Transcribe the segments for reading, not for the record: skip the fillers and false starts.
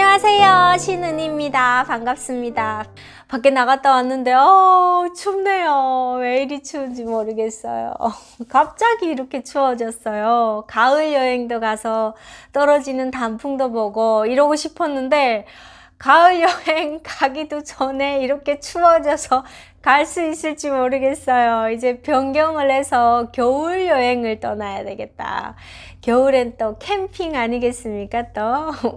안녕하세요, 신은입니다. 반갑습니다. 밖에 나갔다 왔는데 춥네요. 왜 이리 추운지 모르겠어요. 갑자기 이렇게 추워졌어요. 가을 여행도 가서 떨어지는 단풍도 보고 이러고 싶었는데 가을 여행 가기도 전에 이렇게 추워져서 갈 수 있을지 모르겠어요. 이제 변경을 해서 겨울 여행을 떠나야 되겠다. 겨울엔 또 캠핑 아니겠습니까? 또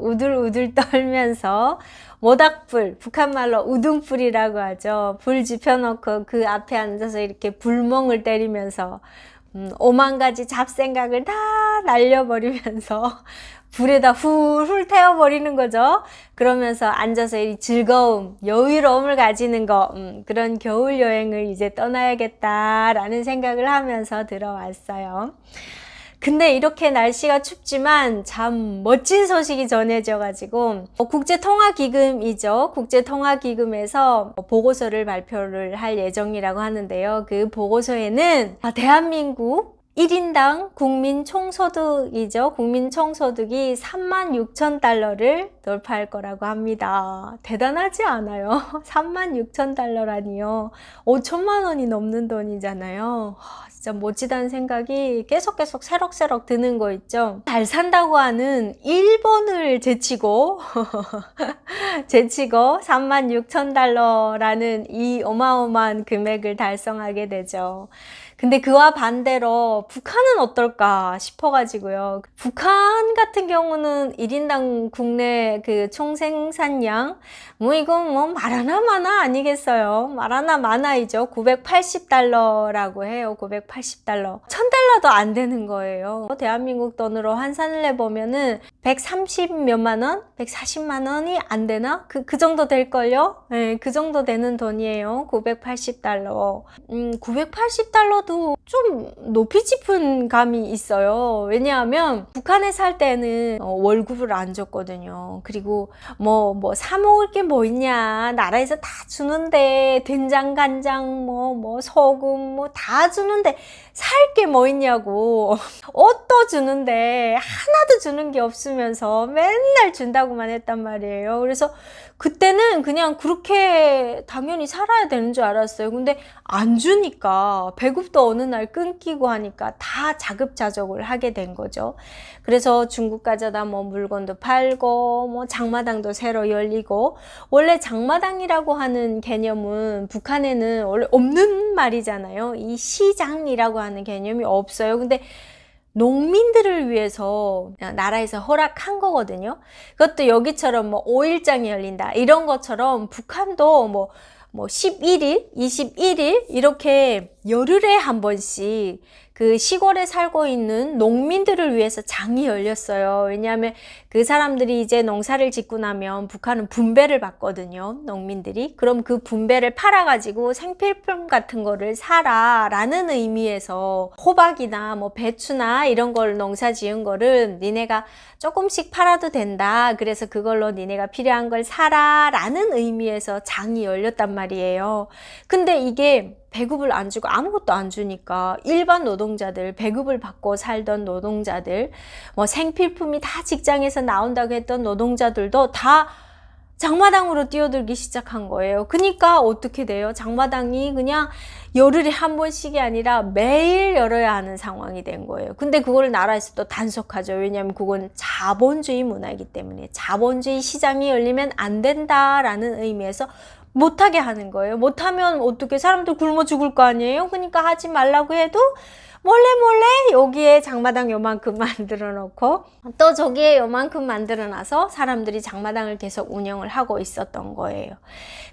우들우들 떨면서 모닥불, 북한말로 우등불이라고 하죠. 불 지펴놓고 그 앞에 앉아서 이렇게 불멍을 때리면서 오만 가지 잡생각을 다 날려버리면서 불에다 훌훌 태워버리는 거죠. 그러면서 앉아서 이 즐거움, 여유로움을 가지는 거, 그런 겨울 여행을 이제 떠나야겠다라는 생각을 하면서 들어왔어요. 근데 이렇게 날씨가 춥지만 참 멋진 소식이 전해져가지고 국제통화기금이죠. 국제통화기금에서 보고서를 발표를 할 예정이라고 하는데요. 그 보고서에는 대한민국 1인당 국민총소득이죠. 국민총소득이 36,000달러를 돌파할 거라고 합니다. 대단하지 않아요? 36,000달러라니요. 5천만 원이 넘는 돈이잖아요. 진짜 멋지다는 생각이 계속 새록새록 드는 거 있죠. 잘 산다고 하는 일본을 제치고 36,000달러라는 이 어마어마한 금액을 달성하게 되죠. 근데 그와 반대로 북한은 어떨까 싶어가지고요. 북한 같은 경우는 1인당 국내 그 총생산량 이건 말하나 마나 아니겠어요. 말하나 마나이죠. 980달러라고 해요. 980달러. 1000달러도 안 되는 거예요. 대한민국 돈으로 환산을 해보면은 130 몇만 원? 140만 원이 안 되나? 그 정도 될걸요? 네, 그 정도 되는 돈이에요. 980달러. 980달러도 좀 높이 짚은 감이 있어요. 왜냐하면 북한에 살 때는 월급을 안 줬거든요. 그리고 뭐 사 먹을 게 뭐 있냐, 나라에서 다 주는데 된장, 간장, 소금 다 주는데 살 게 뭐 있냐고. 옷도 주는데 하나도 주는 게 없으면서 맨날 준다고만 했단 말이에요. 그래서 그때는 그냥 그렇게 당연히 살아야 되는 줄 알았어요. 근데 안 주니까 배급도 어느 날 끊기고 하니까 다 자급자족을 하게 된 거죠. 그래서 중국 가져다 물건도 팔고 장마당도 새로 열리고, 원래 장마당이라고 하는 개념은 북한에는 원래 없는 말이잖아요. 이 시장이라고 하는 개념이 없어요. 근데 농민들을 위해서 나라에서 허락한 거거든요. 그것도 여기처럼 5일장이 열린다 이런 것처럼 북한도 11일, 21일 이렇게 열흘에 한 번씩 그 시골에 살고 있는 농민들을 위해서 장이 열렸어요. 왜냐하면 그 사람들이 이제 농사를 짓고 나면 북한은 분배를 받거든요. 농민들이. 그럼 그 분배를 팔아가지고 생필품 같은 거를 사라 라는 의미에서 호박이나 배추나 이런 걸 농사 지은 거를 니네가 조금씩 팔아도 된다. 그래서 그걸로 니네가 필요한 걸 사라 라는 의미에서 장이 열렸단 말이에요. 근데 이게 배급을 안 주고 아무것도 안 주니까 일반 노동자들, 배급을 받고 살던 노동자들, 생필품이 다 직장에서 나온다고 했던 노동자들도 다 장마당으로 뛰어들기 시작한 거예요. 그러니까 어떻게 돼요? 장마당이 그냥 열흘에 한 번씩이 아니라 매일 열어야 하는 상황이 된 거예요. 근데 그걸 나라에서 또 단속하죠. 왜냐하면 그건 자본주의 문화이기 때문에 자본주의 시장이 열리면 안 된다라는 의미에서 못하게 하는 거예요. 못하면 어떻게 사람들 굶어 죽을 거 아니에요? 그러니까 하지 말라고 해도 몰래 여기에 장마당 요만큼 만들어 놓고 또 저기에 요만큼 만들어 놔서 사람들이 장마당을 계속 운영을 하고 있었던 거예요.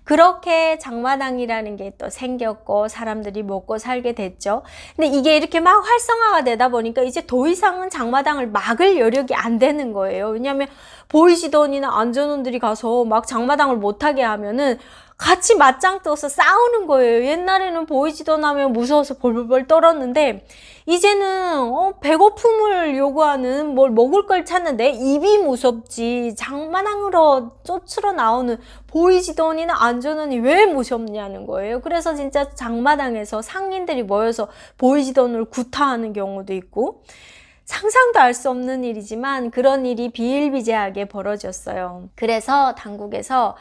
그렇게 장마당이라는 게 또 생겼고 사람들이 먹고 살게 됐죠. 근데 이게 이렇게 막 활성화가 되다 보니까 이제 더 이상은 장마당을 막을 여력이 안 되는 거예요. 왜냐하면 보이시돈이나 안전원들이 가서 막 장마당을 못하게 하면은 같이 맞짱 떠서 싸우는 거예요. 옛날에는 보이지도 않으면 무서워서 벌벌벌 떨었는데 이제는 배고픔을 요구하는 뭘 먹을 걸 찾는데 입이 무섭지 장마당으로 쫓으러 나오는 보이지돈이나 안전원이 왜 무섭냐는 거예요. 그래서 진짜 장마당에서 상인들이 모여서 보이지돈을 구타하는 경우도 있고, 상상도 할 수 없는 일이지만 그런 일이 비일비재하게 벌어졌어요. 그래서 당국에서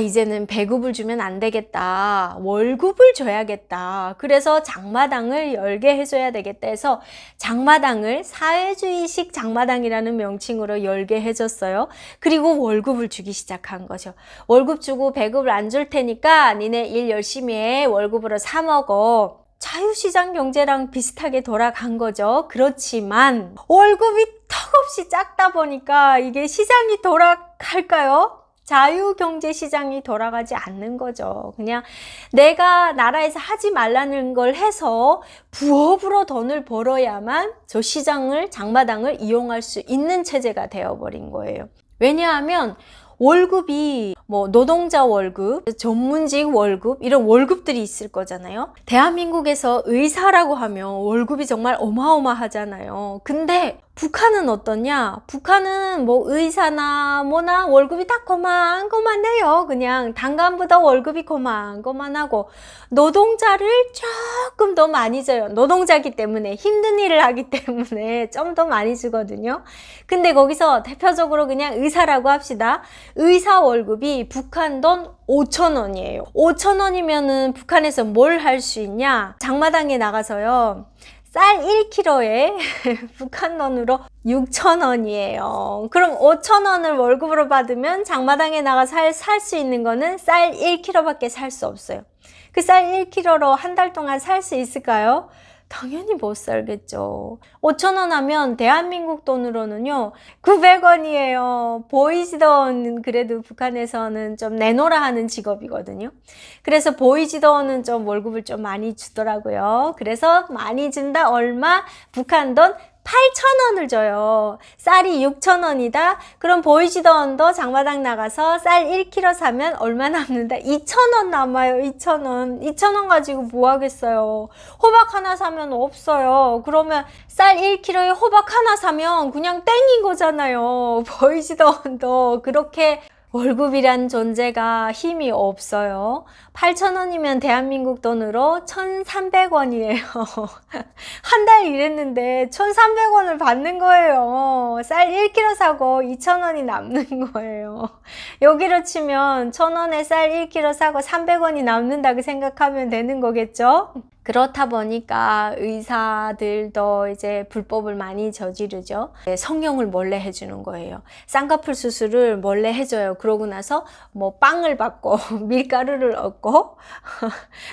이제는 배급을 주면 안 되겠다. 월급을 줘야겠다. 그래서 장마당을 열게 해줘야 되겠다 해서 장마당을 사회주의식 장마당이라는 명칭으로 열게 해줬어요. 그리고 월급을 주기 시작한 거죠. 월급 주고 배급을 안 줄 테니까 니네 일 열심히 해. 월급으로 사 먹어. 자유시장 경제랑 비슷하게 돌아간 거죠. 그렇지만 월급이 턱없이 작다 보니까 이게 시장이 돌아갈까요? 자유경제시장이 돌아가지 않는 거죠. 그냥 내가 나라에서 하지 말라는 걸 해서 부업으로 돈을 벌어야만 저 시장을, 장마당을 이용할 수 있는 체제가 되어버린 거예요. 왜냐하면 월급이 뭐 노동자 월급, 전문직 월급 이런 월급들이 있을 거잖아요. 대한민국에서 의사라고 하면 월급이 정말 어마어마하잖아요. 근데 북한은 어떠냐? 북한은 뭐 의사나 뭐나 월급이 다 고만고만해요. 그냥 단간보다 월급이 고만고만하고 노동자를 조금 더 많이 줘요. 노동자기 때문에 힘든 일을 하기 때문에 좀 더 많이 주거든요. 근데 거기서 대표적으로 그냥 의사라고 합시다. 의사 월급이 북한 돈 5,000원이에요. 5,000원이면은 북한에서 뭘 할 수 있냐? 장마당에 나가서요. 쌀 1kg에 북한 돈으로 6,000원이에요. 그럼 5,000원을 월급으로 받으면 장마당에 나가 살 수 있는 거는 쌀 1kg밖에 살 수 없어요. 그 쌀 1kg로 한 달 동안 살 수 있을까요? 당연히 못 살겠죠. 5,000원 하면 대한민국 돈으로는요 900원이에요. 보이지도 그래도 북한에서는 좀 내놓으라 하는 직업이거든요. 그래서 보이지도는 좀 월급을 좀 많이 주더라고요. 그래서 많이 준다 얼마? 북한 돈 8,000원을 줘요. 쌀이 6,000원이다. 그럼 보이지도원도 장마당 나가서 쌀 1kg 사면 얼마 남는다? 2,000원 남아요. 2,000원. 2,000원 가지고 뭐 하겠어요. 호박 하나 사면 없어요. 그러면 쌀 1kg에 호박 하나 사면 그냥 땡인 거잖아요. 보이지도원도 그렇게 월급이란 존재가 힘이 없어요. 8,000원이면 대한민국 돈으로 1,300원이에요. 한 달 일했는데 1,300원을 받는 거예요. 쌀 1kg 사고 2,000원이 남는 거예요. 여기로 치면 1,000원에 쌀 1kg 사고 300원이 남는다고 생각하면 되는 거겠죠? 그렇다 보니까 의사들도 이제 불법을 많이 저지르죠. 성형을 몰래 해주는 거예요. 쌍꺼풀 수술을 몰래 해줘요. 그러고 나서 뭐 빵을 받고 밀가루를 얻고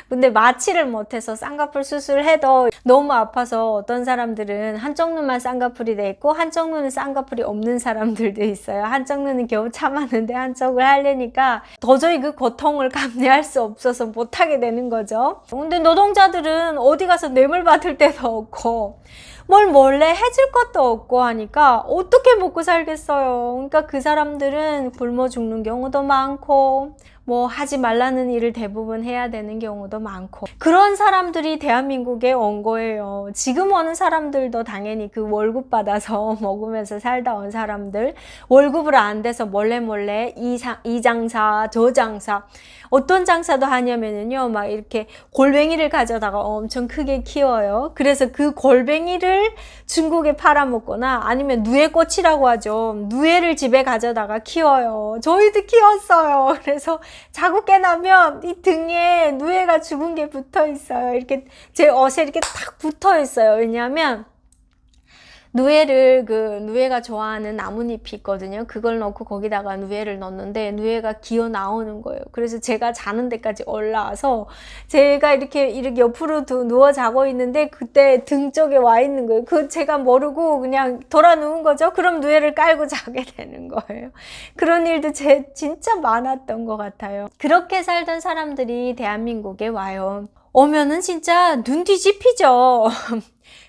근데 마취를 못해서 쌍꺼풀 수술을 해도 너무 아파서 어떤 사람들은 한쪽 눈만 쌍꺼풀이 돼 있고 한쪽 눈은 쌍꺼풀이 없는 사람들도 있어요. 한쪽 눈은 겨우 참았는데 한쪽을 하려니까 도저히 그 고통을 감내할 수 없어서 못하게 되는 거죠. 근데 노동자들은 어디 가서 뇌물 받을 데도 없고 뭘 몰래 해줄 것도 없고 하니까 어떻게 먹고 살겠어요. 그러니까 그 사람들은 굶어 죽는 경우도 많고 뭐 하지 말라는 일을 대부분 해야 되는 경우도 많고 그런 사람들이 대한민국에 온 거예요. 지금 오는 사람들도 당연히 그 월급 받아서 먹으면서 살다 온 사람들 월급으로 안 돼서 몰래 이 장사 저 장사 어떤 장사도 하냐면요 막 이렇게 골뱅이를 가져다가 엄청 크게 키워요. 그래서 그 골뱅이를 중국에 팔아먹거나 아니면 누에꽃이라고 하죠. 누에를 집에 가져다가 키워요. 저희도 키웠어요. 그래서 자국게 나면 이 등에 누에가 죽은 게 붙어 있어요. 이렇게 제 옷에 이렇게 탁 붙어 있어요. 왜냐하면 누에가 좋아하는 나뭇잎이 있거든요. 그걸 넣고 거기다가 누에를 넣는데 누에가 기어 나오는 거예요. 그래서 제가 자는 데까지 올라와서 제가 이렇게 옆으로 누워 자고 있는데 그때 등 쪽에 와 있는 거예요. 제가 모르고 그냥 돌아 누운 거죠. 그럼 누에를 깔고 자게 되는 거예요. 그런 일도 진짜 많았던 것 같아요. 그렇게 살던 사람들이 대한민국에 와요. 오면은 진짜 눈 뒤집히죠.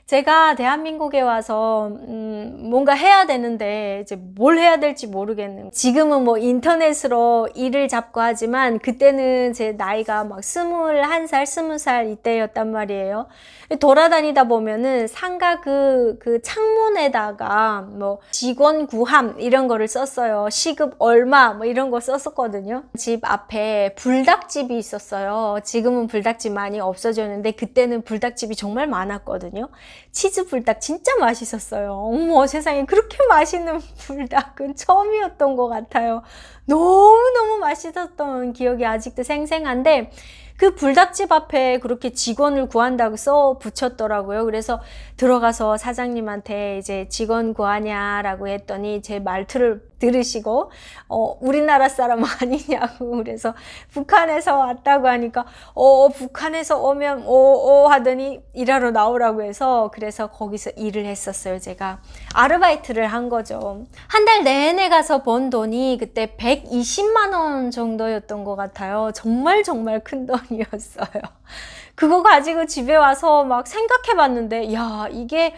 제가 대한민국에 와서 뭔가 해야 되는데 이제 뭘 해야 될지 모르겠는. 지금은 뭐 인터넷으로 일을 잡고 하지만 그때는 제 나이가 막 21살, 20살 이때였단 말이에요. 돌아다니다 보면은 상가 그 창문에다가 뭐 직원 구함 이런 거를 썼어요. 시급 얼마 뭐 이런 거 썼었거든요. 집 앞에 불닭집이 있었어요. 지금은 불닭집 많이 없어졌는데 그때는 불닭집이 정말 많았거든요. 치즈 불닭 진짜 맛있었어요. 어머 세상에, 그렇게 맛있는 불닭은 처음이었던 것 같아요. 너무너무 맛있었던 기억이 아직도 생생한데, 그 불닭집 앞에 그렇게 직원을 구한다고 써 붙였더라고요. 그래서 들어가서 사장님한테 이제 직원 구하냐라고 했더니 제 말투를 들으시고 우리나라 사람 아니냐고, 그래서 북한에서 왔다고 하니까 북한에서 오면 하더니 일하러 나오라고 해서, 그래서 거기서 일을 했었어요. 제가 아르바이트를 한 거죠. 한 달 내내 가서 번 돈이 그때 120만 원 정도였던 것 같아요. 정말 큰 돈이었어요. 그거 가지고 집에 와서 막 생각해 봤는데, 야, 이게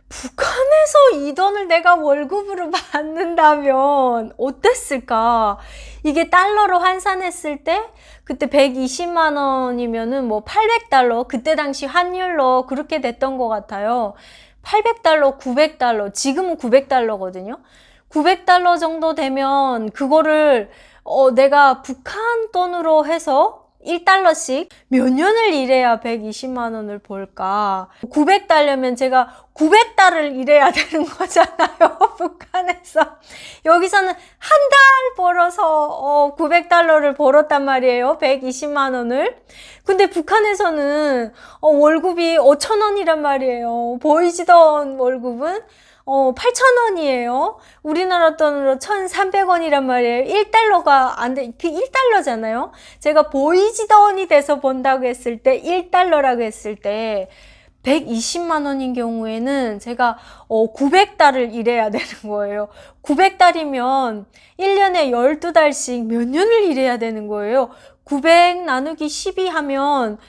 북한에서 이 돈을 내가 월급으로 받는다면 어땠을까? 이게 달러로 환산했을 때 그때 120만 원이면은 뭐 800달러, 그때 당시 환율로 그렇게 됐던 것 같아요. 800달러, 900달러, 지금은 900달러거든요. 900달러 정도 되면 그거를 내가 북한 돈으로 해서 1달러씩 몇 년을 일해야 120만 원을 벌까? 900달러면 제가 900달을 일해야 되는 거잖아요. 북한에서. 여기서는 한 달 벌어서 900달러를 벌었단 말이에요. 120만 원을. 근데 북한에서는 월급이 5천 원이란 말이에요. 보이지던 월급은 8,000원이에요. 우리나라 돈으로 1,300원이란 말이에요. 1달러가 안 돼. 그 1달러잖아요. 제가 보이지던이 돼서 본다고 했을 때, 1달러라고 했을 때 120만 원인 경우에는 제가 900달을 일해야 되는 거예요. 900달이면 1년에 12달씩 몇 년을 일해야 되는 거예요. 900 나누기 12 하면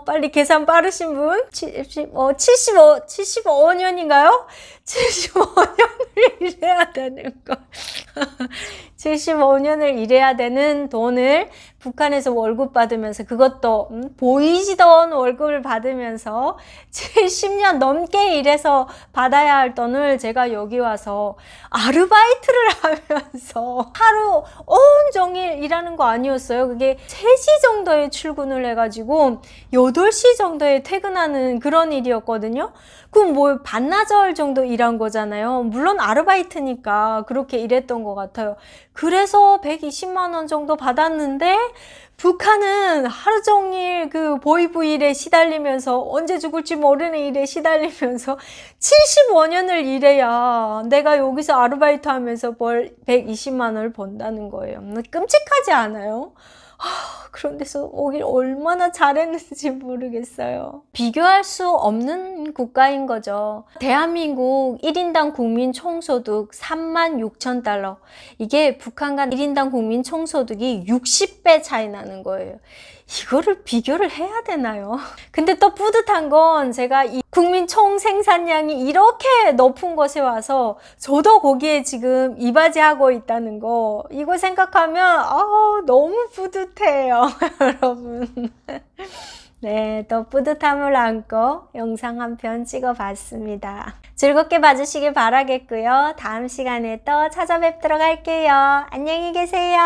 빨리 계산 빠르신 분? 75년인가요? 75년을 일해야 되는 거. 75년을 일해야 되는 돈을 북한에서 월급 받으면서, 그것도 보이지던 월급을 받으면서 70년 넘게 일해서 받아야 할 돈을 제가 여기 와서 아르바이트를 하면서 하루 온종일 일하는 거 아니었어요. 그게 3시 정도에 출근을 해가지고 8시 정도에 퇴근하는 그런 일이었거든요. 그럼 뭐 반나절 정도 일한 거잖아요. 물론 아르바이트니까 그렇게 일했던 것 같아요. 그래서 120만 원 정도 받았는데, 북한은 하루 종일 그 보이브 일에 시달리면서, 언제 죽을지 모르는 일에 시달리면서 75년을 일해야 내가 여기서 아르바이트 하면서 120만 원을 번다는 거예요. 끔찍하지 않아요? 그런 데서 오길 얼마나 잘했는지 모르겠어요. 비교할 수 없는 국가인 거죠. 대한민국 1인당 국민 총소득 36,000달러. 이게 북한과 1인당 국민 총소득이 60배 차이 나는 거예요. 이거를 비교를 해야 되나요? 근데 또 뿌듯한 건, 제가 이 국민 총 생산량이 이렇게 높은 곳에 와서 저도 거기에 지금 이바지하고 있다는 거, 이거 생각하면 너무 뿌듯해요. 여러분. 네, 또 뿌듯함을 안고 영상 한 편 찍어봤습니다. 즐겁게 봐주시길 바라겠고요. 다음 시간에 또 찾아뵙도록 할게요. 안녕히 계세요.